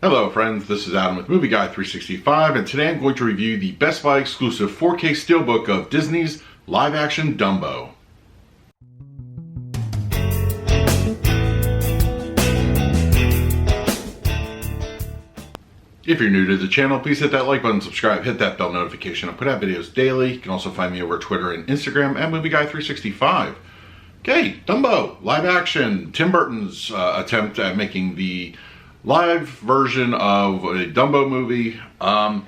Hello friends, this is Adam with Movie Guy 365, and today I'm going to review the Best Buy exclusive 4K Steelbook of Disney's live-action Dumbo. If you're new to the channel, please hit that like button, subscribe, hit that bell notification. I put out videos daily. You can also find me over Twitter and Instagram at Movie Guy 365. Okay, Dumbo, live action. Tim Burton's attempt at making the live version of a Dumbo movie. I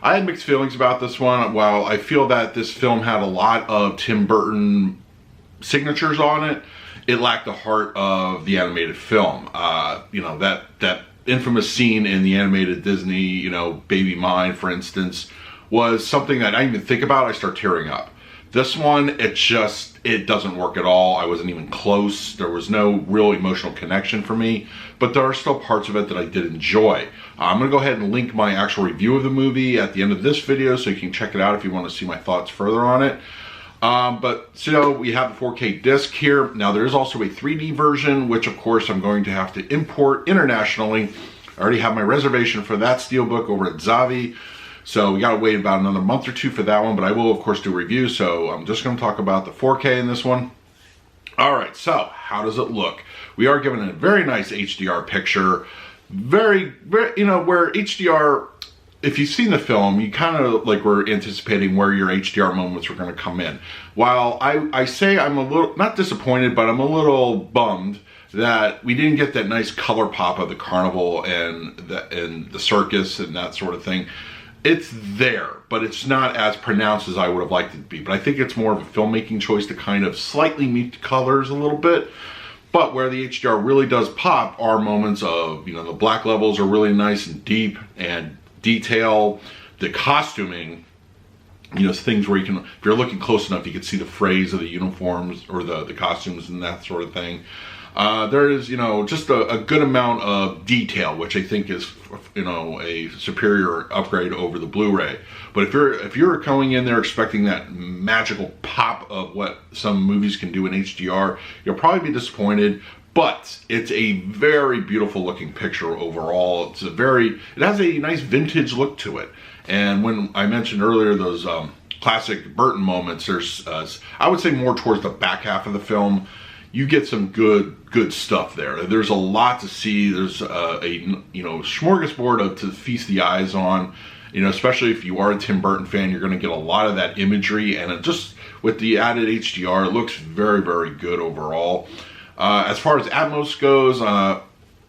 had mixed feelings about this one. While I feel that this film had a lot of Tim Burton signatures on it, it lacked the heart of the animated film. That infamous scene in the animated Disney, Baby Mine, for instance, was something that I didn't even think about. I start tearing up. This one, it doesn't work at all. I wasn't even close. There was no real emotional connection for me, but there are still parts of it that I did enjoy. I'm gonna go ahead and link my actual review of the movie at the end of this video so you can check it out if you want to see my thoughts further on it. We have the 4K disc here. Now there is also a 3D version, which of course I'm going to have to import internationally. I already have my reservation for that Steelbook over at Zavi. So we gotta wait about another month or two for that one, but I will of course do a review. So I'm just gonna talk about the 4K in this one. All right, so how does it look? We are given a very nice HDR picture. Very, where HDR, if you've seen the film, you kind of like were anticipating where your HDR moments were going to come in. While I say I'm a little, not disappointed, but I'm a little bummed that we didn't get that nice color pop of the carnival and the circus and that sort of thing. It's there, but it's not as pronounced as I would have liked it to be. But I think it's more of a filmmaking choice to kind of slightly mute the colors a little bit. But where the HDR really does pop are moments of, the black levels are really nice and deep and detail, the costuming, things where you can, if you're looking close enough, you can see the frays of the uniforms or the costumes and that sort of thing. There is, just a good amount of detail, which I think is, a superior upgrade over the Blu-ray. But if you're going in there expecting that magical pop of what some movies can do in HDR, you'll probably be disappointed. But it's a very beautiful looking picture overall. It has a nice vintage look to it. And when I mentioned earlier those classic Burton moments, there's I would say more towards the back half of the film. You get some good stuff there. There's a lot to see. There's a smorgasbord to feast the eyes on. Especially if you are a Tim Burton fan, you're going to get a lot of that imagery, and it just with the added HDR, it looks very, very good overall. As far as Atmos goes,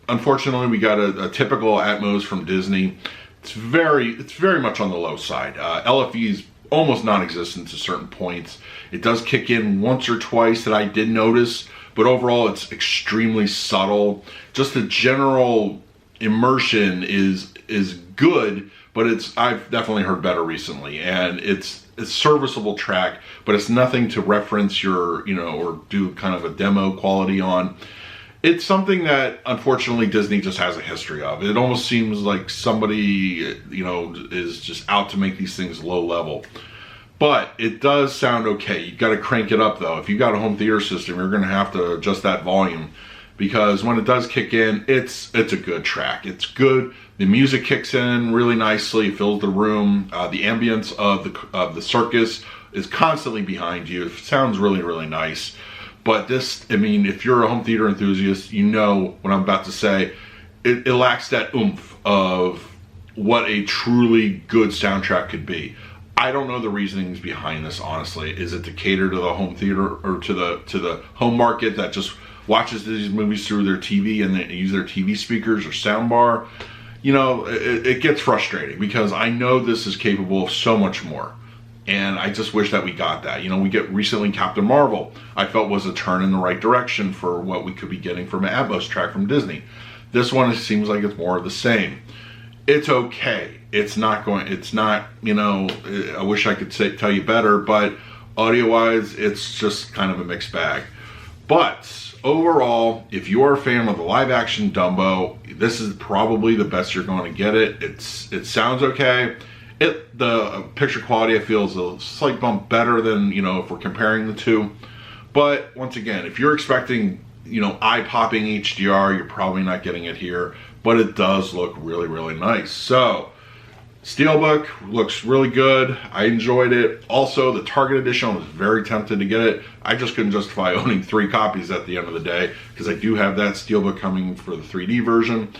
unfortunately, we got a typical Atmos from Disney. It's very much on the low side. LFE is almost non-existent to certain points. It does kick in once or twice that I did notice, but overall it's extremely subtle. Just the general immersion is good, but I've definitely heard better recently, and it's a serviceable track, but it's nothing to reference or do kind of a demo quality on. It's something that unfortunately Disney just has a history of. It almost seems like somebody is just out to make these things low level. But it does sound okay. You got to crank it up though. If you've got a home theater system, you're going to have to adjust that volume, because when it does kick in, it's a good track. It's good. The music kicks in really nicely. It fills the room. The ambience of the circus is constantly behind you. It sounds really, really nice. But this, if you're a home theater enthusiast, you know what I'm about to say. It lacks that oomph of what a truly good soundtrack could be. I don't know the reasonings behind this, honestly. Is it to cater to the home theater or to the home market that just watches these movies through their TV and they use their TV speakers or soundbar? It gets frustrating because I know this is capable of so much more. And I just wish that we got that. We get recently Captain Marvel, I felt was a turn in the right direction for what we could be getting from an Atmos track from Disney. This one, it seems like it's more of the same. It's okay. It's not, I wish I could tell you better, but audio-wise, it's just kind of a mixed bag. But overall, if you are a fan of the live-action Dumbo, this is probably the best you're going to get it. It sounds okay. The picture quality, I feel, is a slight bump better than, if we're comparing the two. But once again, if you're expecting, eye-popping HDR, you're probably not getting it here. but it does look really, really nice. So, Steelbook looks really good. I enjoyed it. Also, the Target edition, I was very tempted to get it. I just couldn't justify owning 3 copies at the end of the day because I do have that Steelbook coming for the 3D version.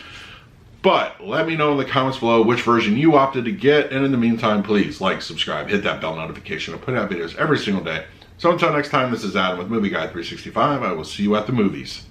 But let me know in the comments below which version you opted to get. And in the meantime, please like, subscribe, hit that bell notification. I put out videos every single day. So until next time, this is Adam with Movie Guy 365. I will see you at the movies.